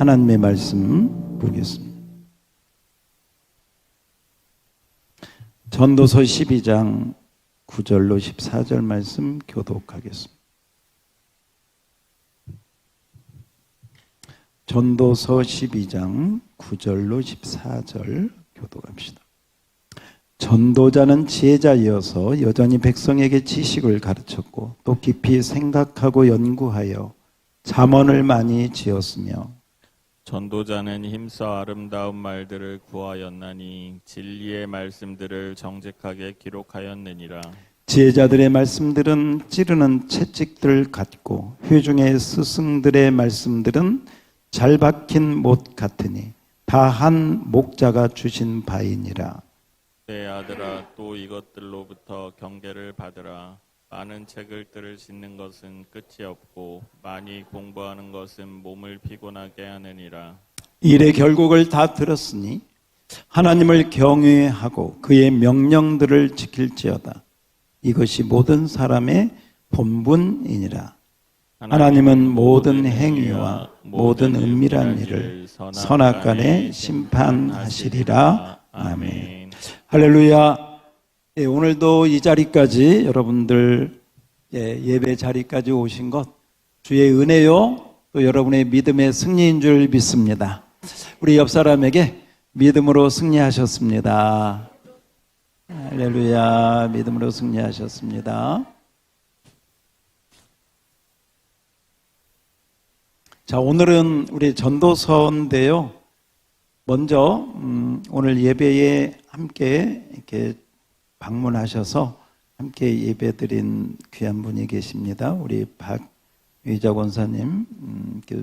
하나님의 말씀 보겠습니다. 전도서 12장 9절로 14절 말씀 교독하겠습니다. 전도서 12장 9절로 14절 교독합시다. 전도자는 지혜자이어서 여전히 백성에게 지식을 가르쳤고 또 깊이 생각하고 연구하여 잠언을 많이 지었으며, 전도자는 힘써 아름다운 말들을 구하였나니 진리의 말씀들을 정직하게 기록하였느니라. 지혜자들의 말씀들은 찌르는 채찍들 같고 회중의 스승들의 말씀들은 잘 박힌 못 같으니 다 한 목자가 주신 바이니라. 내 아들아, 또 이것들로부터 경계를 받으라. 많은 책을 뜰을 싣는 것은 끝이 없고 많이 공부하는 것은 몸을 피곤하게 하느니라. 일의 결국을 다 들었으니 하나님을 경외하고 그의 명령들을 지킬지어다. 이것이 모든 사람의 본분이니라. 하나님은 모든 행위와 모든 은밀한 일을 선악간에 심판하시리라. 아멘. 할렐루야. 예, 오늘도 이 자리까지 여러분들 예배 자리까지 오신 것 주의 은혜요, 또 여러분의 믿음의 승리인 줄 믿습니다. 우리 옆 사람에게 믿음으로 승리하셨습니다. 할렐루야. 믿음으로 승리하셨습니다. 자, 오늘은 우리 전도서인데요. 먼저 오늘 예배에 함께 이렇게 방문하셔서 함께 예배드린 귀한 분이 계십니다. 우리 박의자 권사님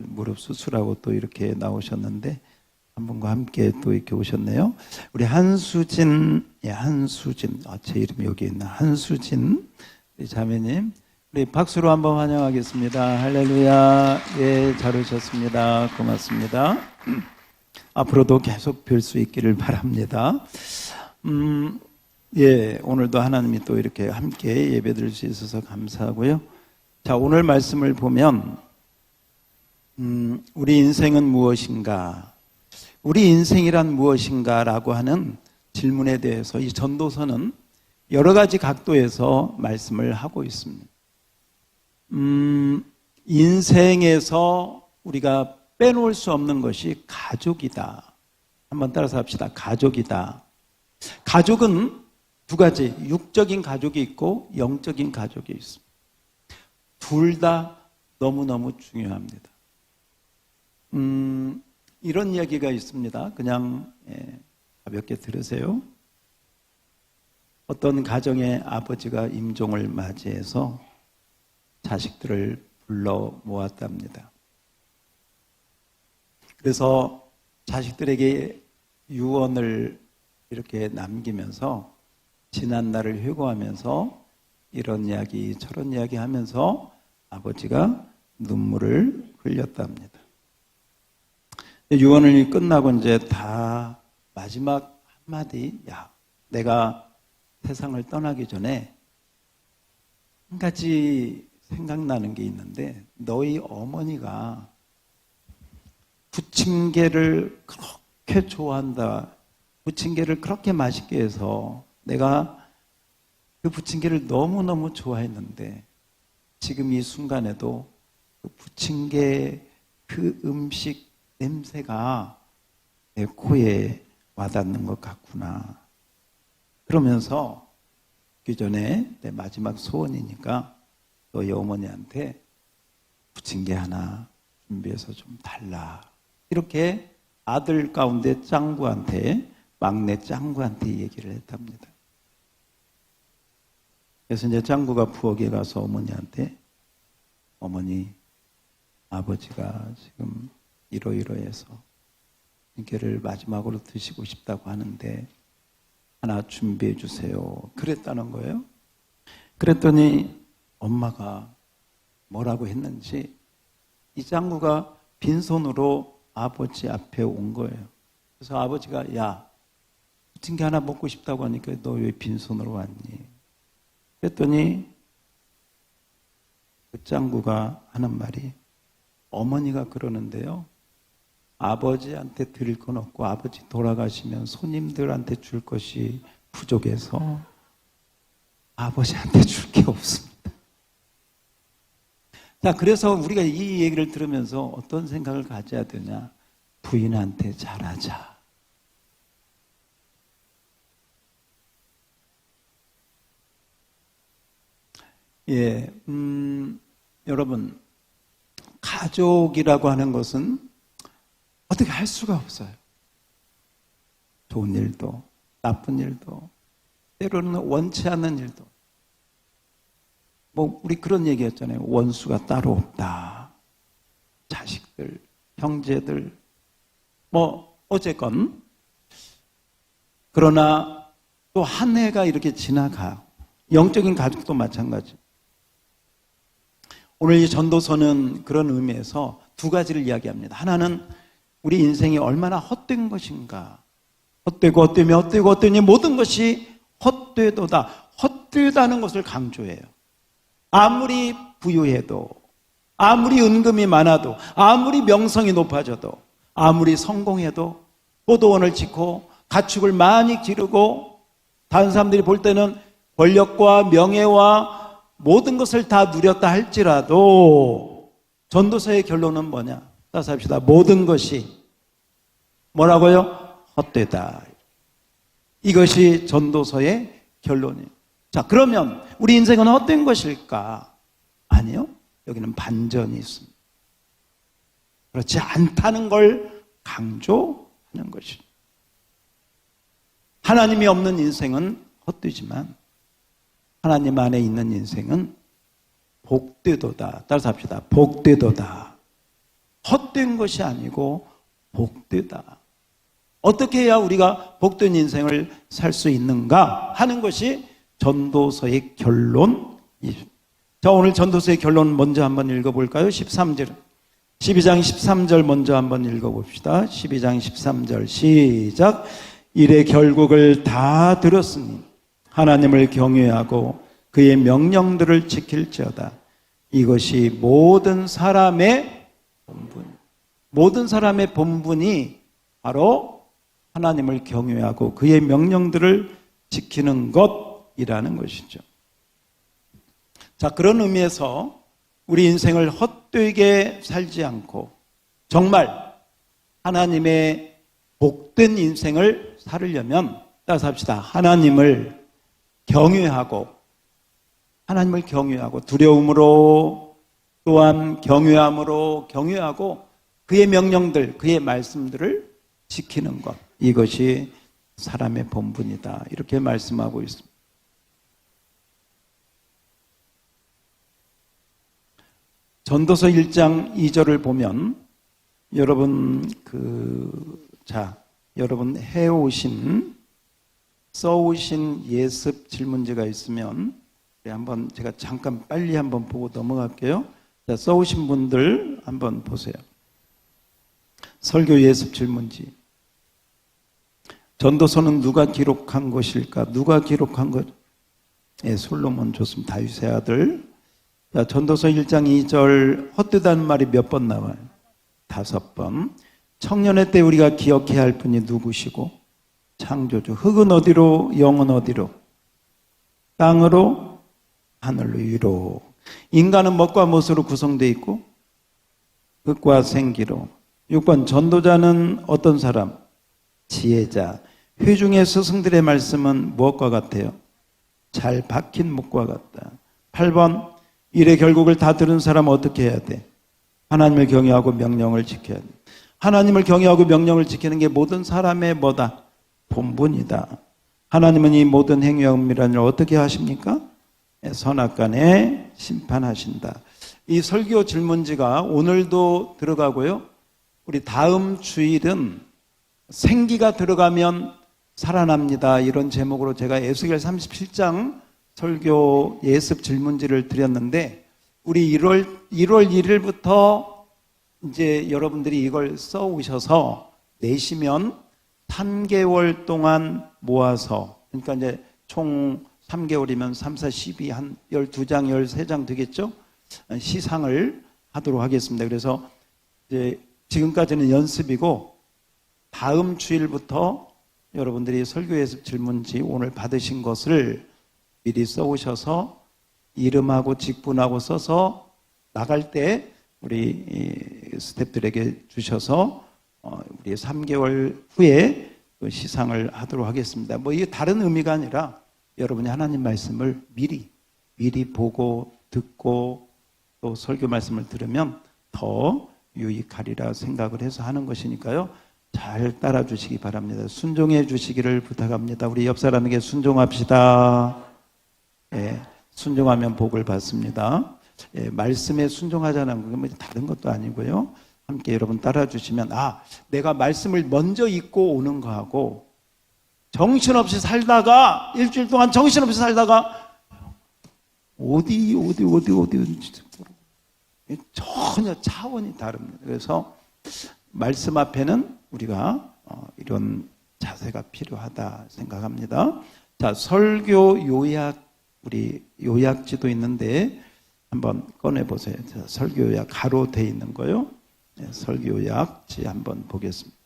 무릎 수술하고 또 이렇게 나오셨는데 한 분과 함께 또 이렇게 오셨네요. 우리 한수진, 제 이름이 여기 있나? 한수진 우리 자매님, 우리 박수로 한번 환영하겠습니다. 할렐루야. 예, 잘 오셨습니다. 고맙습니다. 앞으로도 계속 뵐 수 있기를 바랍니다. 예, 오늘도 하나님이 또 이렇게 함께 예배드릴 수 있어서 감사하고요. 자, 오늘 말씀을 보면 우리 인생은 무엇인가? 우리 인생이란 무엇인가? 라고 하는 질문에 대해서 이 전도서는 여러 가지 각도에서 말씀을 하고 있습니다. 인생에서 우리가 빼놓을 수 없는 것이 가족이다. 한번 따라서 합시다. 가족이다. 가족은 두 가지, 육적인 가족이 있고 영적인 가족이 있습니다. 둘 다 너무너무 중요합니다. 이런 이야기가 있습니다. 그냥 가볍게 들으세요. 어떤 가정의 아버지가 임종을 맞이해서 자식들을 불러 모았답니다. 그래서 자식들에게 유언을 이렇게 남기면서 지난 날을 회고하면서 이런 이야기 저런 이야기 하면서 아버지가 눈물을 흘렸답니다. 유언이 끝나고 이제 다 마지막 한마디, 야, 내가 세상을 떠나기 전에 한 가지 생각나는 게 있는데, 너희 어머니가 부침개를 그렇게 좋아한다. 부침개를 그렇게 맛있게 해서 내가 그 부침개를 너무너무 좋아했는데 지금 이 순간에도 그 부침개 그 음식 냄새가 내 코에 와닿는 것 같구나. 그러면서 그 전에 내 마지막 소원이니까 너희 어머니한테 부침개 하나 준비해서 좀 달라. 이렇게 아들 가운데 짱구한테, 막내 짱구한테 얘기를 했답니다. 그래서 이제 짱구가 부엌에 가서 어머니한테, 어머니, 아버지가 지금 이러이러해서 부침개를 마지막으로 드시고 싶다고 하는데 하나 준비해 주세요. 그랬다는 거예요. 그랬더니 엄마가 뭐라고 했는지 이 짱구가 빈손으로 아버지 앞에 온 거예요. 그래서 아버지가, 야, 부침개 하나 먹고 싶다고 하니까 너 왜 빈손으로 왔니? 그랬더니 그 짱구가 하는 말이, 어머니가 그러는데요, 아버지한테 드릴 건 없고 아버지 돌아가시면 손님들한테 줄 것이 부족해서 아버지한테 줄 게 없습니다. 자, 그래서 우리가 이 얘기를 들으면서 어떤 생각을 가져야 되냐? 부인한테 잘하자. 예, 여러분, 가족이라고 하는 것은 어떻게 할 수가 없어요. 좋은 일도, 나쁜 일도, 때로는 원치 않는 일도. 우리 그런 얘기 했잖아요. 원수가 따로 없다. 자식들, 형제들, 어쨌건. 그러나 또 한 해가 이렇게 지나가. 영적인 가족도 마찬가지. 오늘 이 전도서는 그런 의미에서 두 가지를 이야기합니다. 하나는 우리 인생이 얼마나 헛된 것인가. 헛되니 모든 것이 헛되도다. 헛되다는 것을 강조해요. 아무리 부유해도, 아무리 은금이 많아도, 아무리 명성이 높아져도, 아무리 성공해도, 포도원을 짓고 가축을 많이 기르고 다른 사람들이 볼 때는 권력과 명예와 모든 것을 다 누렸다 할지라도 전도서의 결론은 뭐냐? 따라서 합시다. 모든 것이 뭐라고요? 헛되다. 이것이 전도서의 결론이에요. 자, 그러면 우리 인생은 헛된 것일까? 아니요. 여기는 반전이 있습니다. 그렇지 않다는 걸 강조하는 것이죠. 하나님이 없는 인생은 헛되지만 하나님 안에 있는 인생은 복되도다. 따라서 합시다. 복되도다. 헛된 것이 아니고 복되다. 어떻게 해야 우리가 복된 인생을 살 수 있는가 하는 것이 전도서의 결론이죠. 자, 오늘 전도서의 결론 먼저 한번 읽어볼까요? 13절. 12장 13절 먼저 한번 읽어봅시다. 12장 13절 시작. 이래 결국을 다 들었으니 하나님을 경외하고 그의 명령들을 지킬지어다. 이것이 모든 사람의 본분. 모든 사람의 본분이 바로 하나님을 경외하고 그의 명령들을 지키는 것이라는 것이죠. 자, 그런 의미에서 우리 인생을 헛되게 살지 않고 정말 하나님의 복된 인생을 살으려면 따라서 합시다. 하나님을 경외하고 두려움으로 또한 경외하고 그의 명령들, 그의 말씀들을 지키는 것. 이것이 사람의 본분이다. 이렇게 말씀하고 있습니다. 전도서 1장 2절을 보면 여러분 여러분 써오신 예습 질문지가 있으면 한번 제가 잠깐 빨리 한번 보고 넘어갈게요. 자, 써오신 분들 한번 보세요. 설교 예습 질문지. 전도서는 누가 기록한 것일까? 누가 기록한 것? 솔로몬 좋습니다. 다윗의 아들. 자, 전도서 1장 2절 헛되다는 말이 몇 번 나와요? 5번. 청년의 때 우리가 기억해야 할 분이 누구시고? 창조주. 흙은 어디로? 영은 어디로? 땅으로? 하늘 위로. 인간은 멋과 못으로 구성되어 있고 흙과 생기로. 6번. 전도자는 어떤 사람? 지혜자. 회중의 스승들의 말씀은 무엇과 같아요? 잘 박힌 목과 같다. 8번. 일의 결국을 다 들은 사람은 어떻게 해야 돼? 하나님을 경외하고 명령을 지켜야 돼. 하나님을 경외하고 명령을 지키는 게 모든 사람의 뭐다? 본분이다. 하나님은 이 모든 행위와 은밀한 일을 어떻게 하십니까? 선악간에 심판하신다. 이 설교 질문지가 오늘도 들어가고요. 우리 다음 주일은 생기가 들어가면 살아납니다. 이런 제목으로 제가 에스겔 37장 설교 예습 질문지를 드렸는데 우리 1월 1일부터 이제 여러분들이 이걸 써 오셔서 내시면 3개월 동안 모아서 그러니까 이제 총 3개월이면 3, 4, 12 한 12장, 13장 되겠죠? 시상을 하도록 하겠습니다. 그래서 이제 지금까지는 연습이고 다음 주일부터 여러분들이 설교에서 질문지 오늘 받으신 것을 미리 써오셔서 이름하고 직분하고 써서 나갈 때 우리 스태프들에게 주셔서 우리 3개월 후에 시상을 하도록 하겠습니다. 뭐 이게 다른 의미가 아니라 여러분이 하나님 말씀을 미리 보고 듣고 또 설교 말씀을 들으면 더 유익하리라 생각을 해서 하는 것이니까요. 잘 따라 주시기 바랍니다. 순종해 주시기를 부탁합니다. 우리 옆 사람에게 순종합시다. 예, 순종하면 복을 받습니다. 예, 말씀에 순종하자는 건 다른 것도 아니고요. 함께 여러분 따라 주시면 내가 말씀을 먼저 읽고 오는 거하고 정신없이 살다가 일주일 동안 정신없이 살다가 어디 전혀 차원이 다릅니다. 그래서 말씀 앞에는 우리가 이런 자세가 필요하다 생각합니다. 자, 설교 요약, 우리 요약지도 있는데 한번 꺼내보세요. 자, 설교 요약 가로 돼 있는 거요. 네, 설교 요약지 한번 보겠습니다.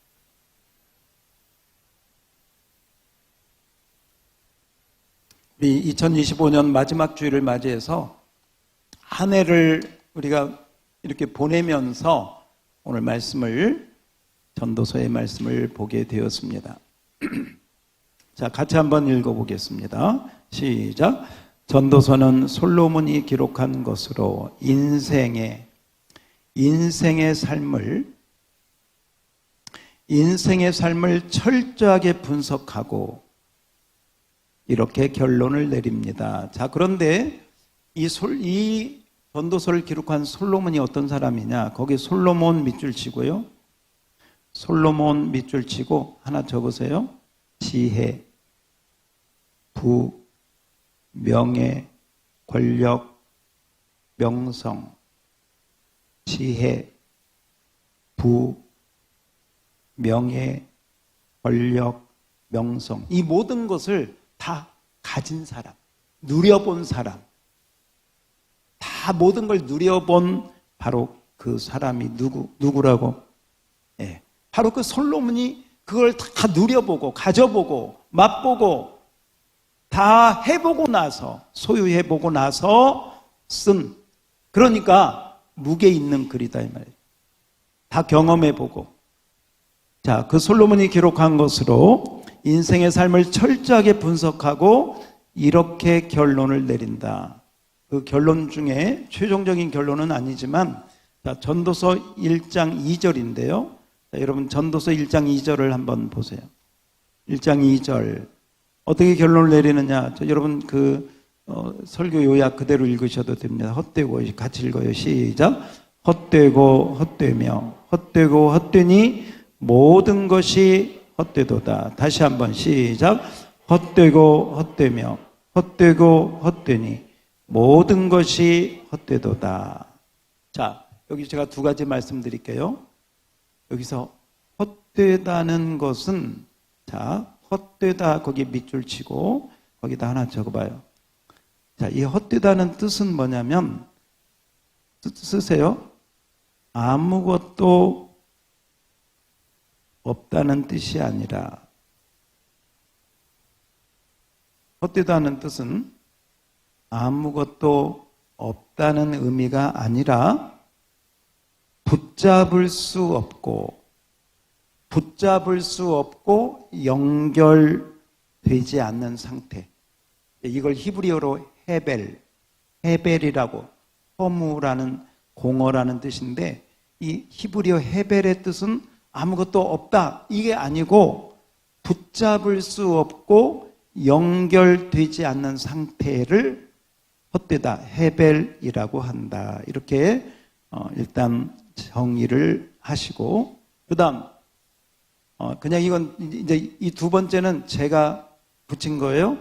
우리 2025년 마지막 주일을 맞이해서 한 해를 우리가 이렇게 보내면서 오늘 말씀을 전도서의 말씀을 보게 되었습니다. 자, 같이 한번 읽어보겠습니다. 시작. 전도서는 솔로몬이 기록한 것으로 인생의 삶을 철저하게 분석하고 이렇게 결론을 내립니다. 자, 그런데 이 전도서를 기록한 솔로몬이 어떤 사람이냐? 거기 솔로몬 밑줄 치고요. 솔로몬 밑줄 치고 하나 적으세요. 지혜, 부, 명예, 권력, 명성. 지혜, 부, 명예, 권력, 명성. 이 모든 것을 다 가진 사람, 누려본 사람, 다 모든 걸 누려본 바로 그 사람이 누구라고? 예, 바로 그 솔로몬이 그걸 다 누려보고 가져보고 맛보고 다 해보고 나서 소유해보고 나서 쓴, 그러니까 무게 있는 글이다 이 말이에요. 다 경험해보고. 자, 그 솔로몬이 기록한 것으로 인생의 삶을 철저하게 분석하고 이렇게 결론을 내린다. 그 결론 중에 최종적인 결론은 아니지만, 자, 전도서 1장 2절인데요. 자, 여러분 전도서 1장 2절을 한번 보세요. 1장 2절 어떻게 결론을 내리느냐? 여러분 설교 요약 그대로 읽으셔도 됩니다. 헛되고 같이 읽어요. 시작. 헛되고 헛되며 헛되고 헛되니 모든 것이 헛되도다. 다시 한번 시작. 헛되고 헛되며 헛되고 헛되니 모든 것이 헛되도다. 자, 여기 제가 두 가지 말씀드릴게요. 여기서 헛되다는 것은, 자, 헛되다 거기 밑줄 치고 거기다 하나 적어봐요. 자, 이 헛되다는 뜻은 뭐냐면, 쓰세요. 아무것도 없다는 뜻이 아니라, 헛되다는 뜻은 아무것도 없다는 의미가 아니라 붙잡을 수 없고 연결되지 않는 상태. 이걸 히브리어로 헤벨이라고, 허무라는 공허라는 뜻인데, 이 히브리어 헤벨의 뜻은 아무것도 없다 이게 아니고 붙잡을 수 없고 연결되지 않는 상태를 헛되다, 헤벨이라고 한다. 이렇게 일단 정의를 하시고, 그 다음 그냥 이건 이제 이 두 번째는 제가 붙인 거예요.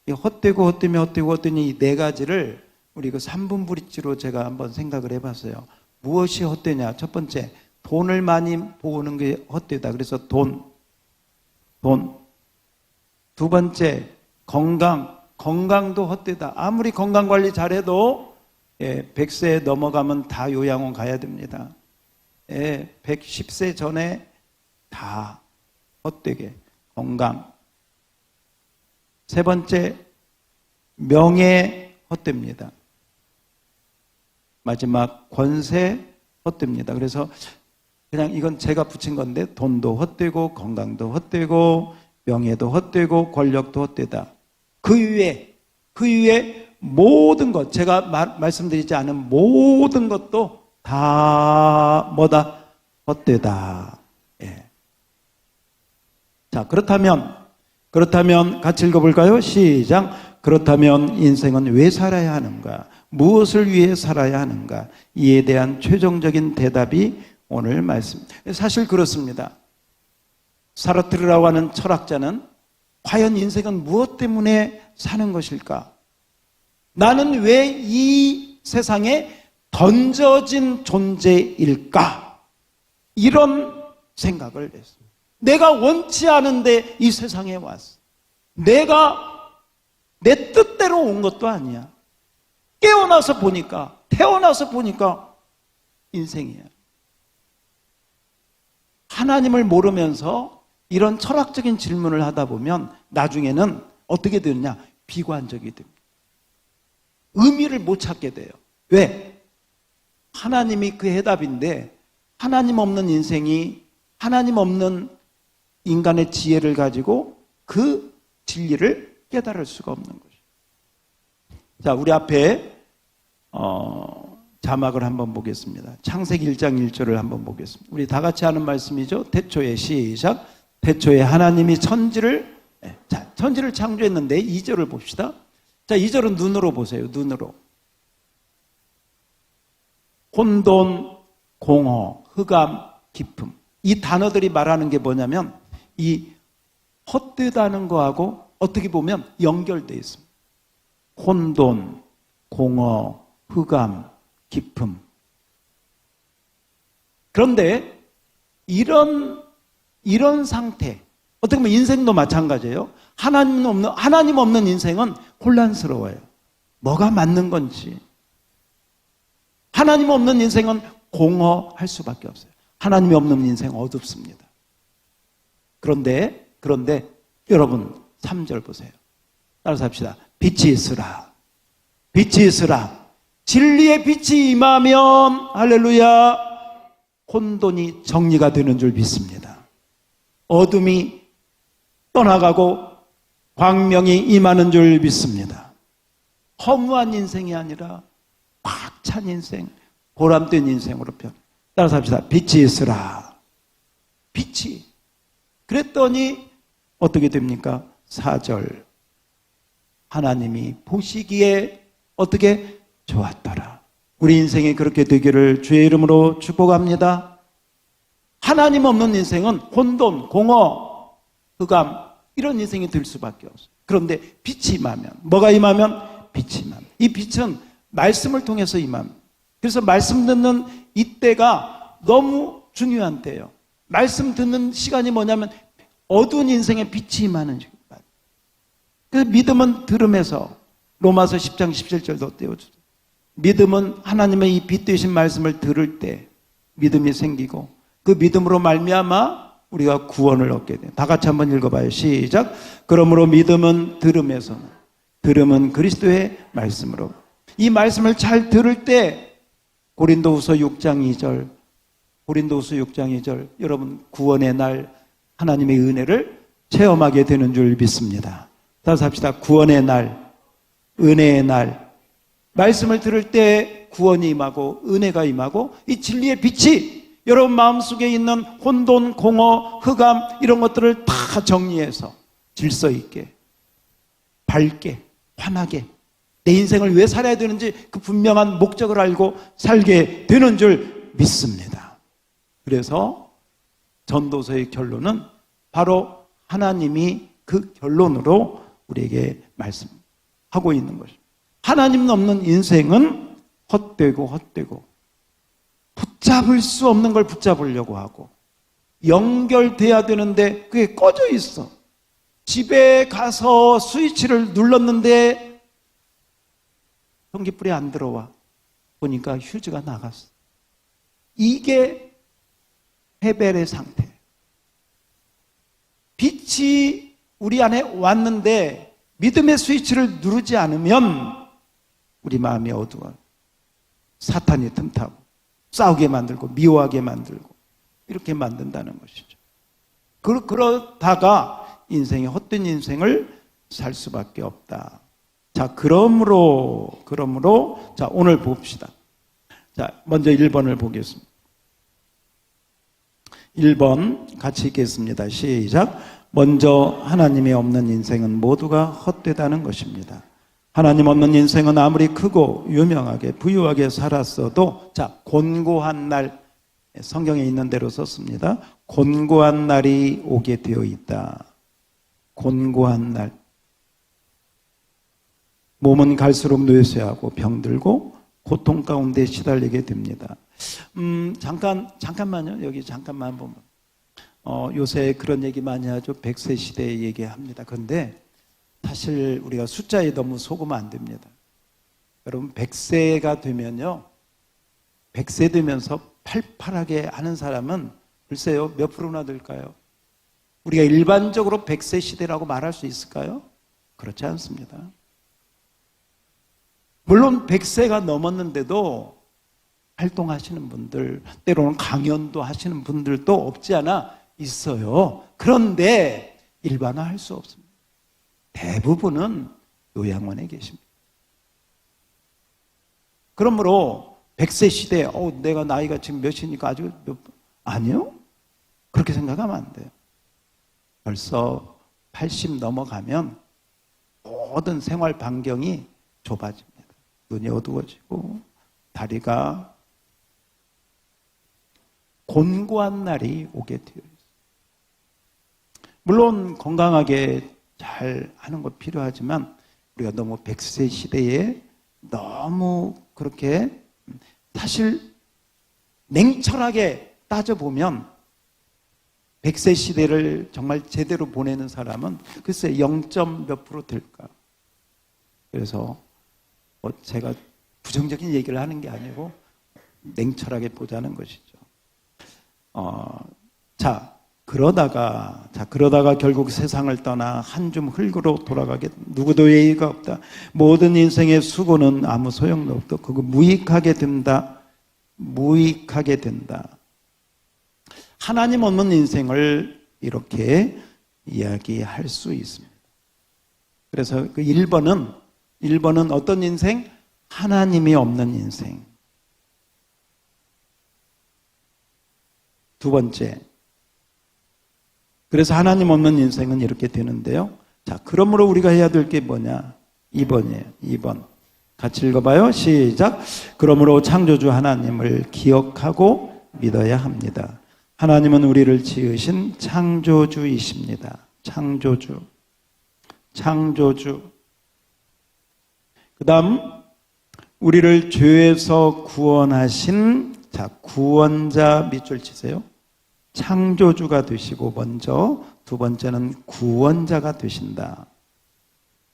이 헛되고 헛되며 헛되고 헛되니 이 네 가지를 우리 그 3분 브릿지로 제가 한번 생각을 해봤어요. 무엇이 헛되냐? 첫 번째, 돈을 많이 모으는 게 헛되다. 그래서 돈. 두 번째, 건강도 헛되다. 아무리 건강 관리 잘해도 100세 넘어가면 다 요양원 가야 됩니다. 110세 전에 다 헛되게 건강. 세 번째, 명예 헛됩니다. 마지막, 권세 헛됩니다. 그래서 그냥 이건 제가 붙인 건데 돈도 헛되고 건강도 헛되고 명예도 헛되고 권력도 헛되다. 그 위에 모든 것, 제가 말씀드리지 않은 모든 것도 다 뭐다? 헛되다. 예. 자, 그렇다면 같이 읽어볼까요? 시작. 그렇다면 인생은 왜 살아야 하는가? 무엇을 위해 살아야 하는가? 이에 대한 최종적인 대답이 오늘 말씀. 사실 그렇습니다. 사르트르라고 하는 철학자는 과연 인생은 무엇 때문에 사는 것일까? 나는 왜 이 세상에 던져진 존재일까? 이런 생각을 했습니다. 내가 원치 않은데 이 세상에 왔어. 내가 내 뜻대로 온 것도 아니야. 태어나서 보니까 인생이야. 하나님을 모르면서 이런 철학적인 질문을 하다 보면 나중에는 어떻게 되느냐? 비관적이 됩니다. 의미를 못 찾게 돼요. 왜? 하나님이 그 해답인데 하나님 없는 인생이 하나님 없는 인간의 지혜를 가지고 그 진리를 깨달을 수가 없는 거죠. 자, 우리 앞에 자막을 한번 보겠습니다. 창세기 1장 1절을 한번 보겠습니다. 우리 다 같이 하는 말씀이죠. 태초에 시작. 태초에 하나님이 천지를 창조했는데 2절을 봅시다. 자, 2절은 눈으로 보세요. 눈으로. 혼돈, 공허, 흑암, 기품. 이 단어들이 말하는 게 뭐냐면 이 헛되다는 거하고 어떻게 보면 연결되어 있습니다. 혼돈, 공허, 흑암, 기품. 그런데 이런 상태, 어떻게 보면 인생도 마찬가지예요. 하나님 없는 인생은 혼란스러워요. 뭐가 맞는 건지. 하나님 없는 인생은 공허할 수밖에 없어요. 하나님이 없는 인생은 어둡습니다. 그런데 여러분 3절 보세요. 따라서 합시다. 빛이 있으라. 빛이 있으라. 진리의 빛이 임하면 할렐루야 혼돈이 정리가 되는 줄 믿습니다. 어둠이 떠나가고 광명이 임하는 줄 믿습니다. 허무한 인생이 아니라 꽉 찬 인생, 보람된 인생으로 변. 따라서 합시다. 빛이 있으라. 빛이. 그랬더니 어떻게 됩니까? 4절. 하나님이 보시기에 어떻게 좋았더라. 우리 인생이 그렇게 되기를 주의 이름으로 축복합니다. 하나님 없는 인생은 혼돈, 공허, 흑암 이런 인생이 될 수밖에 없어요. 그런데 빛이 임하면, 뭐가 임하면? 빛이 임하면. 이 빛은 말씀을 통해서 임합니다. 그래서 말씀 듣는 이때가 너무 중요한 때예요. 말씀 듣는 시간이 뭐냐면 어두운 인생에 빛이 임하는 시간. 그래서 믿음은 들음에서 로마서 10장 17절도 떼어주죠. 믿음은 하나님의 이 빛 되신 말씀을 들을 때 믿음이 생기고 그 믿음으로 말미암아 우리가 구원을 얻게 돼요. 다 같이 한번 읽어봐요. 시작. 그러므로 믿음은 들음에서, 들음은 그리스도의 말씀으로. 이 말씀을 잘 들을 때 고린도후서 6장 2절, 고린도후서 6장 2절 여러분 구원의 날 하나님의 은혜를 체험하게 되는 줄 믿습니다. 따라서 합시다. 구원의 날, 은혜의 날. 말씀을 들을 때 구원이 임하고 은혜가 임하고 이 진리의 빛이 여러분 마음속에 있는 혼돈, 공허, 흑암 이런 것들을 다 정리해서 질서 있게, 밝게, 환하게 내 인생을 왜 살아야 되는지 그 분명한 목적을 알고 살게 되는 줄 믿습니다. 그래서 전도서의 결론은 바로 하나님이 그 결론으로 우리에게 말씀하고 있는 것입니다. 하나님 없는 인생은 헛되고 붙잡을 수 없는 걸 붙잡으려고 하고 연결돼야 되는데 그게 꺼져 있어. 집에 가서 스위치를 눌렀는데 전기불이 안 들어와. 보니까 휴지가 나갔어. 이게 헤벨의 상태. 빛이 우리 안에 왔는데 믿음의 스위치를 누르지 않으면 우리 마음이 어두워요. 사탄이 틈타고 싸우게 만들고 미워하게 만들고 이렇게 만든다는 것이죠. 그러다가 인생이 헛된 인생을 살 수밖에 없다. 자, 그러므로 자, 오늘 봅시다. 자, 먼저 1번을 보겠습니다. 1번 같이 읽겠습니다. 시작. 먼저 하나님이 없는 인생은 모두가 헛되다는 것입니다. 하나님 없는 인생은 아무리 크고 유명하게 부유하게 살았어도, 자, 곤고한 날, 성경에 있는 대로 썼습니다. 곤고한 날이 오게 되어 있다. 곤고한 날. 몸은 갈수록 뇌쇠하고 병들고 고통 가운데 시달리게 됩니다. 잠깐만요. 여기 잠깐만 보면. 요새 그런 얘기 많이 하죠. 100세 시대 얘기합니다. 그런데 사실 우리가 숫자에 너무 속으면 안 됩니다. 여러분 100세가 되면요. 100세 되면서 팔팔하게 하는 사람은 글쎄요. 몇 프로나 될까요? 우리가 일반적으로 100세 시대라고 말할 수 있을까요? 그렇지 않습니다. 물론 100세가 넘었는데도 활동하시는 분들, 때로는 강연도 하시는 분들도 없지 않아 있어요. 그런데 일반화할 수 없습니다. 대부분은 요양원에 계십니다. 그러므로 100세 시대에 내가 나이가 지금 몇이니까 아주 아니요? 그렇게 생각하면 안 돼요. 벌써 80 넘어가면 모든 생활 반경이 좁아집니다. 눈이 어두워지고 다리가 곤고한 날이 오게 되어 있어요. 물론 건강하게 잘 하는 거 필요하지만 우리가 너무 100세 시대에 너무 그렇게 사실 냉철하게 따져보면 100세 시대를 정말 제대로 보내는 사람은 글쎄 0. 몇 프로 될까. 그래서 제가 부정적인 얘기를 하는 게 아니고 냉철하게 보자는 것이죠. 그러다가 결국 세상을 떠나 한 줌 흙으로 돌아가게, 누구도 예의가 없다. 모든 인생의 수고는 아무 소용도 없다. 그거 무익하게 된다. 하나님 없는 인생을 이렇게 이야기할 수 있습니다. 그래서 그 1번은 어떤 인생? 하나님이 없는 인생. 두 번째. 그래서 하나님 없는 인생은 이렇게 되는데요. 자, 그러므로 우리가 해야 될 게 뭐냐? 2번이에요. 2번. 같이 읽어봐요. 시작. 그러므로 창조주 하나님을 기억하고 믿어야 합니다. 하나님은 우리를 지으신 창조주이십니다. 창조주. 그 다음 우리를 죄에서 구원하신, 자, 구원자 밑줄 치세요. 창조주가 되시고 먼저, 두 번째는 구원자가 되신다.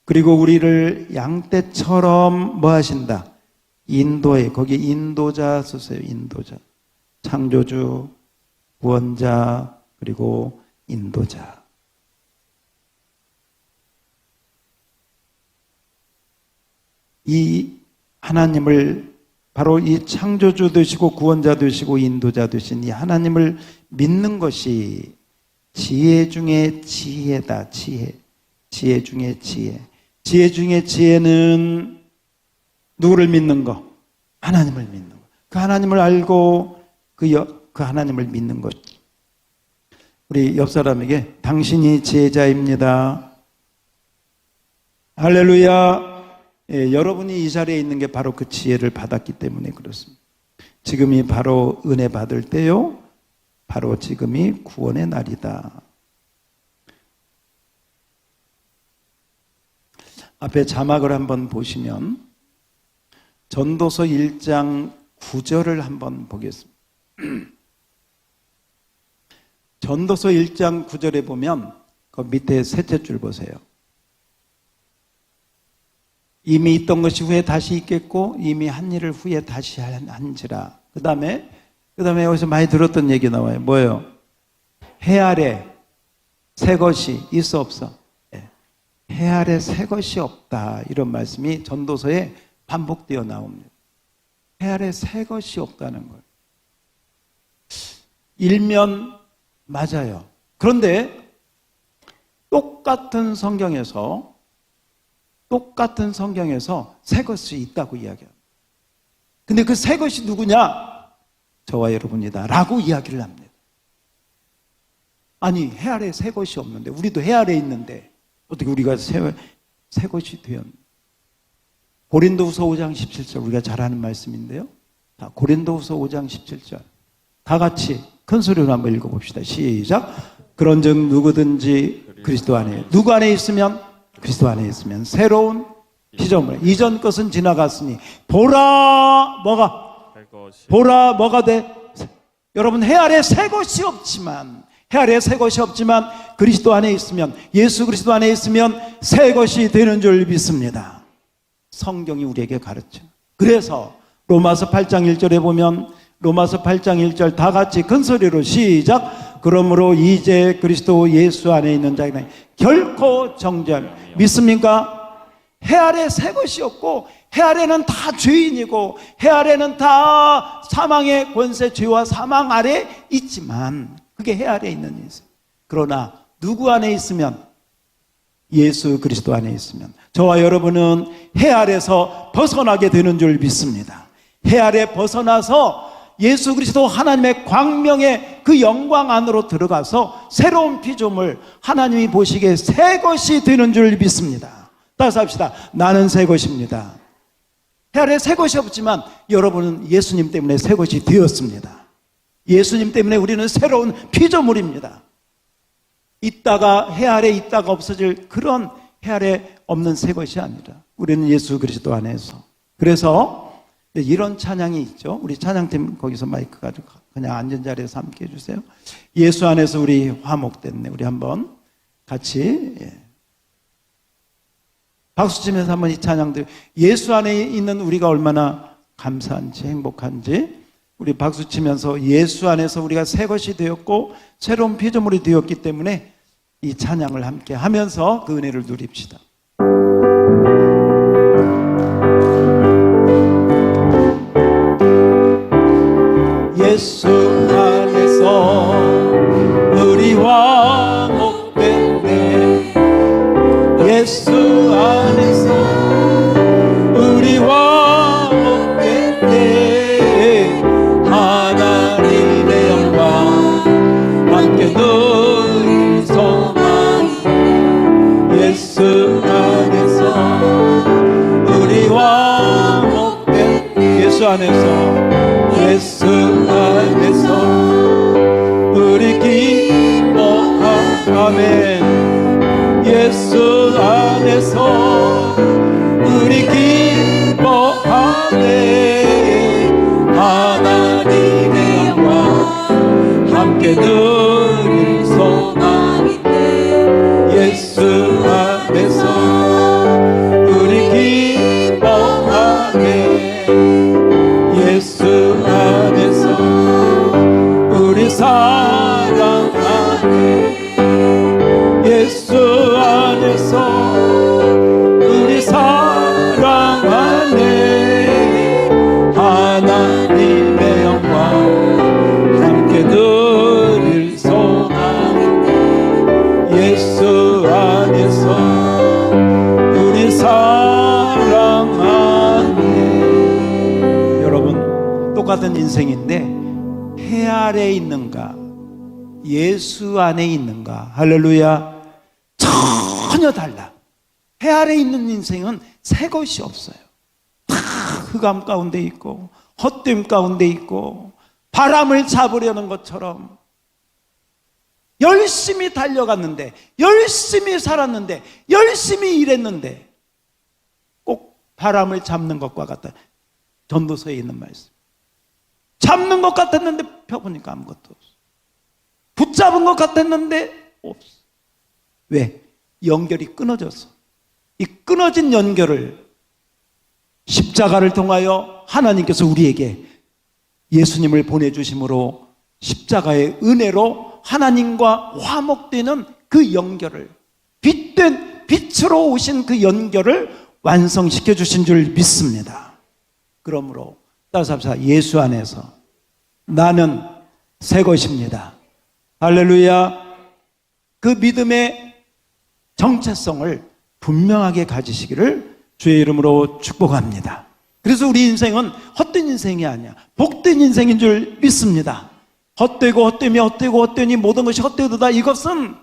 그리고 우리를 양떼처럼 뭐 하신다? 인도해. 거기 인도자 쓰세요. 인도자. 창조주, 구원자, 그리고 인도자. 이 하나님을, 바로 이 창조주 되시고 구원자 되시고 인도자 되신 이 하나님을 믿는 것이 지혜 중에 지혜다. 지혜 중에 지혜. 지혜 중에 지혜는 누구를 믿는 거? 하나님을 믿는 거. 그 하나님을 알고 그 하나님을 믿는 것. 우리 옆 사람에게 당신이 지혜자입니다. 할렐루야. 여러분이 이 자리에 있는 게 바로 그 지혜를 받았기 때문에 그렇습니다. 지금이 바로 은혜 받을 때요. 바로 지금이 구원의 날이다. 앞에 자막을 한번 보시면 전도서 1장 9절을 한번 보겠습니다. 전도서 1장 9절에 보면 그 밑에 셋째 줄 보세요. 이미 있던 것이 후에 다시 있겠고 이미 한 일을 후에 다시 한지라. 그 다음에 그 다음에 여기서 많이 들었던 얘기 나와요. 뭐예요? 해 아래 새 것이 있어 없어? 네. 해 아래 새 것이 없다. 이런 말씀이 전도서에 반복되어 나옵니다. 해 아래 새 것이 없다는 거예요. 일면 맞아요. 그런데 똑같은 성경에서 새 것이 있다고 이야기합니다. 근데 그 새 것이 누구냐? 저와 여러분이다 라고 이야기를 합니다. 아니, 해 아래 새 것이 없는데, 우리도 해 아래 있는데 어떻게 우리가 새 것이 되었나? 고린도후서 5장 17절, 우리가 잘 아는 말씀인데요. 자, 고린도후서 5장 17절 다 같이 큰 소리로 한번 읽어봅시다. 시작. 그런즉 누구든지 그리스도 안에, 누구 안에 있으면, 그리스도 안에 있으면 새로운 피조물, 이전 것은 지나갔으니 보라 뭐가 돼? 여러분, 해 아래 새 것이 없지만, 그리스도 안에 있으면, 예수 그리스도 안에 있으면 새 것이 되는 줄 믿습니다. 성경이 우리에게 가르쳐. 그래서 로마서 8장 1절에 보면, 로마서 8장 1절 다 같이 큰 소리로 시작. 그러므로 이제 그리스도 예수 안에 있는 자에게는 결코 정죄함. 믿습니까? 해 아래 새 것이 없고, 해 아래는 다 죄인이고, 해 아래는 다 사망의 권세, 죄와 사망 아래 있지만, 그게 해 아래 있는 인생. 그러나 누구 안에 있으면, 예수 그리스도 안에 있으면, 저와 여러분은 해 아래서 벗어나게 되는 줄 믿습니다. 해 아래 벗어나서 예수 그리스도 하나님의 광명의 그 영광 안으로 들어가서 새로운 피조물, 하나님이 보시기에 새 것이 되는 줄 믿습니다. 따라서 합시다. 나는 새 것입니다. 해 아래 새 것이 없지만 여러분은 예수님 때문에 새 것이 되었습니다. 예수님 때문에 우리는 새로운 피조물입니다. 해 아래 있다가 없어질 그런 해 아래 없는 새 것이 아니라 우리는 예수 그리스도 안에서. 그래서 이런 찬양이 있죠. 우리 찬양팀 거기서 마이크 가지고 그냥 앉은 자리에서 함께 해주세요. 예수 안에서 우리 화목됐네. 우리 한번 같이 박수 치면서 한번 이 찬양들, 예수 안에 있는 우리가 얼마나 감사한지 행복한지 우리 박수 치면서 예수 안에서 우리가 새 것이 되었고 새로운 피조물이 되었기 때문에 이 찬양을 함께 하면서 그 은혜를 누립시다. 예수 안에서 우리 화목됐네. 예수 안에서 우리 화목됐네. 하나님의 영광 함께 누릴 소망. 예수 안에서 우리 화목됐네. 예수 안에서 우리 기뻐하네. 예수 안에서 우리 기뻐하네. 하나님의 영광 함께 누릴 소망인데. 예수 안에서 우리 기뻐하네. 예수 안에서 우리 사랑하네. 예수 안에서 우리 사랑하네. 하나님의 영광 함께 누릴 소망인데. 예수 안에서 우리 사랑하네. 여러분, 똑같은 인생인데 해 아래 있는가, 예수 안에 있는가, 할렐루야, 전혀 달라. 해 아래 있는 인생은 새 것이 없어요. 다 흑암 가운데 있고 헛됨 가운데 있고 바람을 잡으려는 것처럼 열심히 달려갔는데, 열심히 살았는데, 열심히 일했는데 꼭 바람을 잡는 것과 같다. 전도서에 있는 말씀. 잡는 것 같았는데 펴보니까 아무것도 없어. 붙잡은 것 같았는데 없어. 왜? 연결이 끊어졌어. 이 끊어진 연결을 십자가를 통하여 하나님께서 우리에게 예수님을 보내주심으로 십자가의 은혜로 하나님과 화목되는 그 연결을, 빛된 빛으로 오신 그 연결을 완성시켜 주신 줄 믿습니다. 그러므로 따라서 합시다. 예수 안에서 나는 새 것입니다. 할렐루야. 그 믿음의 정체성을 분명하게 가지시기를 주의 이름으로 축복합니다. 그래서 우리 인생은 헛된 인생이 아니야. 복된 인생인 줄 믿습니다. 헛되고 헛되며 헛되고 헛되니 모든 것이 헛되도다. 이것은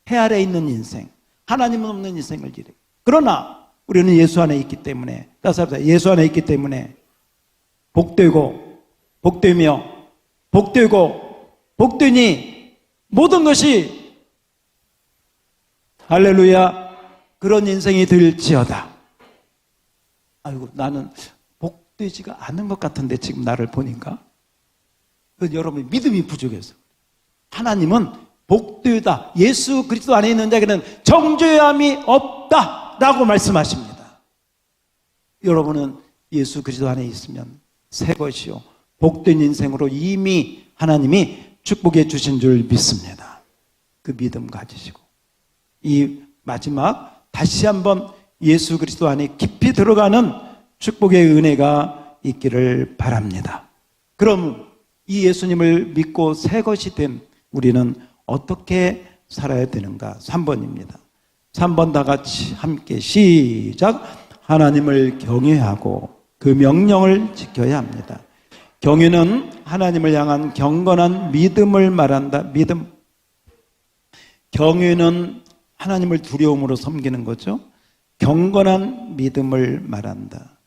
해 아래 있는 인생, 하나님은 없는 인생을 지르. 그러나 우리는 예수 안에 있기 때문에, 따라서 예수 안에 있기 때문에 복되고 복되며 복되고 복되니 모든 것이 할렐루야 그런 인생이 될지어다. 아이고 나는 복되지가 않은 것 같은데 지금 나를 보니까 여러분 믿음이 부족해서. 하나님은 복되다. 예수 그리스도 안에 있는 자에게는 정죄함이 없다라고 말씀하십니다. 여러분은 예수 그리스도 안에 있으면 새 것이요 복된 인생으로 이미 하나님이 축복해 주신 줄 믿습니다. 그 믿음 가지시고 이 마지막 다시 한번 예수 그리스도 안에 깊이 들어가는 축복의 은혜가 있기를 바랍니다. 그럼 이 예수님을 믿고 새 것이 된 우리는 어떻게 살아야 되는가? 3번입니다. 3번 다 같이 함께 시작. 하나님을 경외하고 그 명령을 지켜야 합니다. 경외는 하나님을 향한 경건한 믿음을 말한다. 믿음. 경외는 하나님을 두려움으로 섬기는 거죠. 경건한 믿음을 말한다.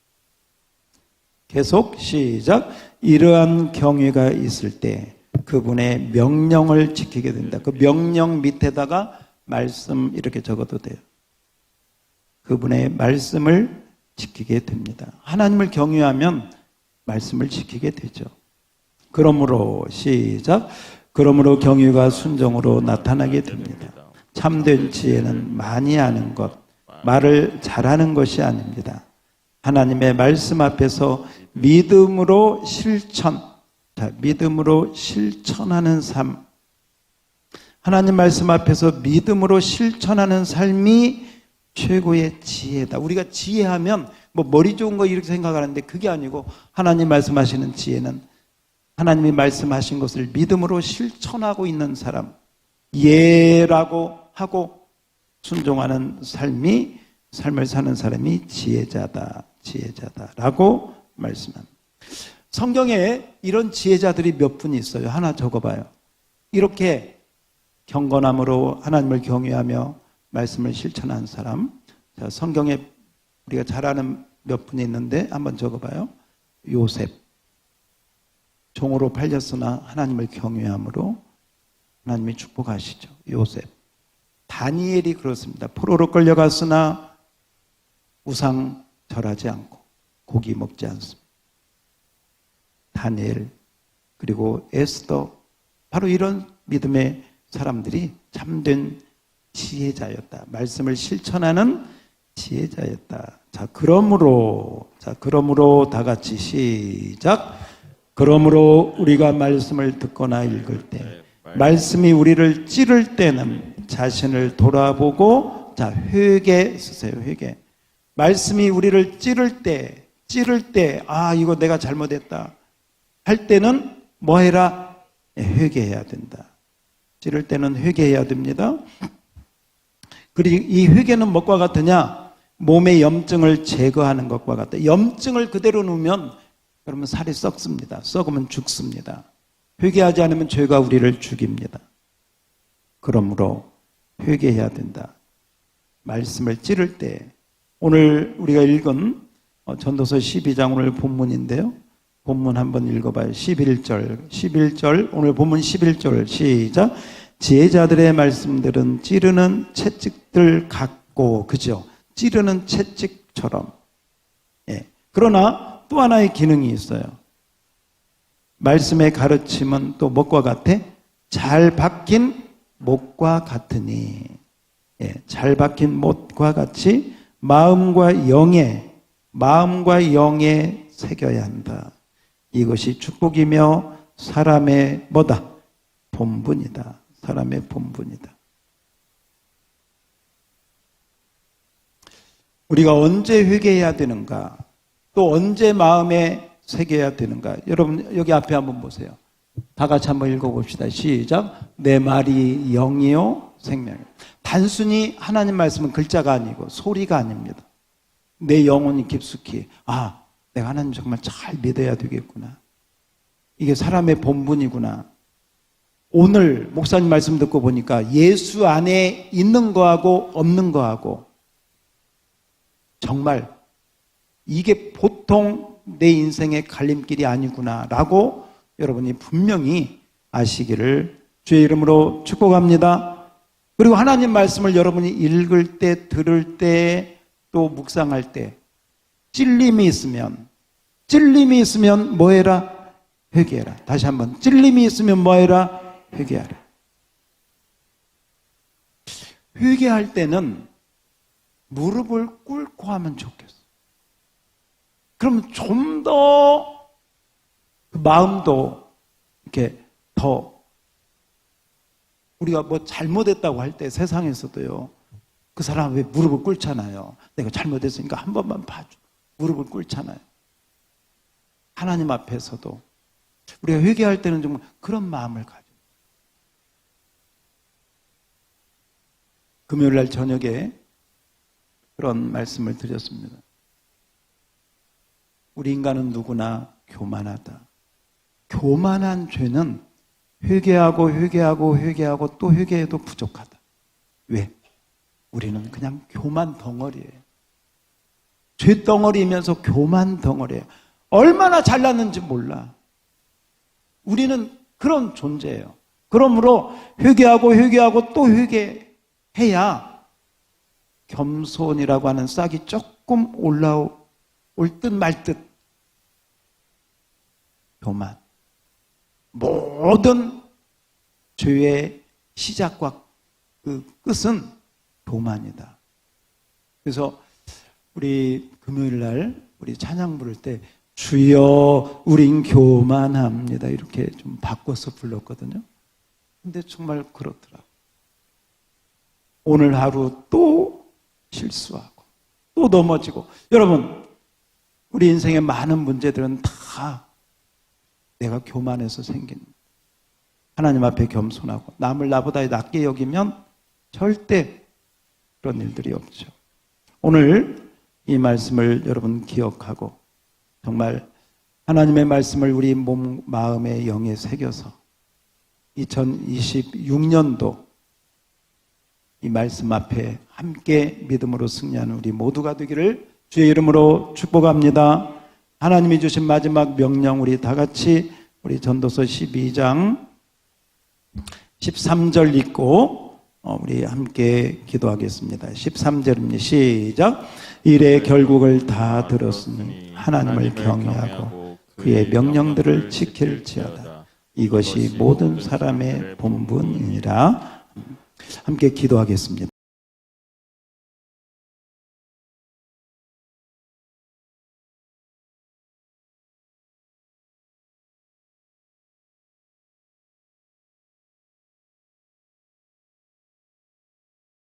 계속 시작. 이러한 경외가 있을 때 그분의 명령을 지키게 된다. 그 명령 밑에다가 말씀 이렇게 적어도 돼요. 그분의 말씀을 지키게 됩니다. 하나님을 경외하면 말씀을 지키게 되죠. 그러므로 시작. 그러므로 경외가 순종으로 나타나게 됩니다. 참된 지혜는 많이 아는 것, 말을 잘하는 것이 아닙니다. 하나님의 말씀 앞에서 믿음으로 믿음으로 실천하는 삶. 하나님 말씀 앞에서 믿음으로 실천하는 삶이 최고의 지혜다. 우리가 지혜하면 뭐 머리 좋은 거 이렇게 생각하는데 그게 아니고 하나님 말씀하시는 지혜는 하나님이 말씀하신 것을 믿음으로 실천하고 있는 사람, 예라고 하고 순종하는 삶을 사는 사람이 지혜자다라고 말씀합니다. 성경에 이런 지혜자들이 몇 분 있어요. 하나 적어봐요. 이렇게 경건함으로 하나님을 경외하며 말씀을 실천한 사람. 자, 성경에 우리가 잘 아는 몇 분이 있는데 한번 적어봐요. 요셉. 종으로 팔렸으나 하나님을 경외함으로 하나님이 축복하시죠. 요셉. 다니엘이 그렇습니다. 포로로 끌려갔으나 우상 절하지 않고 고기 먹지 않습니다. 다니엘 그리고 에스더 바로 이런 믿음의 사람들이 참된 지혜자였다. 말씀을 실천하는 지혜자였다. 자, 그러므로 다 같이 시작. 그러므로 우리가 말씀을 듣거나 읽을 때 말씀이 우리를 찌를 때는 자신을 돌아보고 자, 회개 쓰세요. 회개. 말씀이 우리를 찌를 때 이거 내가 잘못했다 할 때는 뭐 해라? 회개해야 된다. 찌를 때는 회개해야 됩니다. 그리고 이 회개는 무엇과 같으냐? 몸의 염증을 제거하는 것과 같다. 염증을 그대로 놓으면 그러면 살이 썩습니다. 썩으면 죽습니다. 회개하지 않으면 죄가 우리를 죽입니다. 그러므로 회개해야 된다. 말씀을 찌를 때 오늘 우리가 읽은 전도서 12장 오늘 본문인데요. 본문 한번 읽어봐요. 11절 오늘 본문 11절 시작. 지혜자들의 말씀들은 찌르는 채찍들 같고 그죠? 찌르는 채찍처럼. 예. 그러나 또 하나의 기능이 있어요. 말씀의 가르침은 또 무엇과 같아? 잘 박힌 못과 같으니. 예. 잘 박힌 못과 같이 마음과 영에 새겨야 한다. 이것이 축복이며 사람의 뭐다? 본분이다. 사람의 본분이다. 우리가 언제 회개해야 되는가? 또 언제 마음에 새겨야 되는가? 여러분 여기 앞에 한번 보세요. 다 같이 한번 읽어봅시다. 시작. 내 말이 영이요 생명이요. 단순히 하나님 말씀은 글자가 아니고 소리가 아닙니다. 내 영혼이 깊숙이 내가 하나님 정말 잘 믿어야 되겠구나. 이게 사람의 본분이구나. 오늘 목사님 말씀 듣고 보니까 예수 안에 있는 거하고 없는 거하고 정말 이게 보통 내 인생의 갈림길이 아니구나라고 여러분이 분명히 아시기를 주의 이름으로 축복합니다. 그리고 하나님 말씀을 여러분이 읽을 때, 들을 때, 또 묵상할 때 찔림이 있으면 뭐 해라? 회개해라. 다시 한번 찔림이 있으면 뭐 해라? 회개하라. 회개할 때는 무릎을 꿇고 하면 좋겠어. 그럼 좀 더 마음도 이렇게 더 우리가 뭐 잘못했다고 할 때 세상에서도요. 그 사람 왜 무릎을 꿇잖아요. 내가 잘못했으니까 한 번만 봐줘. 무릎을 꿇잖아요. 하나님 앞에서도 우리가 회개할 때는 정말 그런 마음을 가져. 금요일 날 저녁에 그런 말씀을 드렸습니다. 우리 인간은 누구나 교만하다. 교만한 죄는 회개하고 또 회개해도 부족하다. 왜? 우리는 그냥 교만 덩어리예요. 죄 덩어리면서 교만 덩어리예요. 얼마나 잘났는지 몰라. 우리는 그런 존재예요. 그러므로 회개하고 또 회개해야 겸손이라고 하는 싹이 조금 올라올 듯 말 듯. 교만. 모든 죄의 시작과 그 끝은 교만이다. 그래서 우리 금요일 날 우리 찬양 부를 때 주여 우린 교만합니다 이렇게 좀 바꿔서 불렀거든요. 근데 정말 그렇더라. 오늘 하루 또 실수하고 또 넘어지고. 여러분 우리 인생의 많은 문제들은 다 내가 교만해서 생긴. 하나님 앞에 겸손하고 남을 나보다 낮게 여기면 절대 그런 일들이 없죠. 오늘 이 말씀을 여러분 기억하고 정말 하나님의 말씀을 우리 몸, 마음에 영에 새겨서 2026년도 이 말씀 앞에 함께 믿음으로 승리하는 우리 모두가 되기를 주의 이름으로 축복합니다. 하나님이 주신 마지막 명령 우리 다 같이 우리 전도서 12장 13절 읽고 우리 함께 기도하겠습니다. 13절입니다. 시작. 일의 결국을 다 들었으니 하나님을 경외하고 그의 명령들을 지킬지어다. 이것이 모든 사람의 본분이니라. 함께 기도하겠습니다.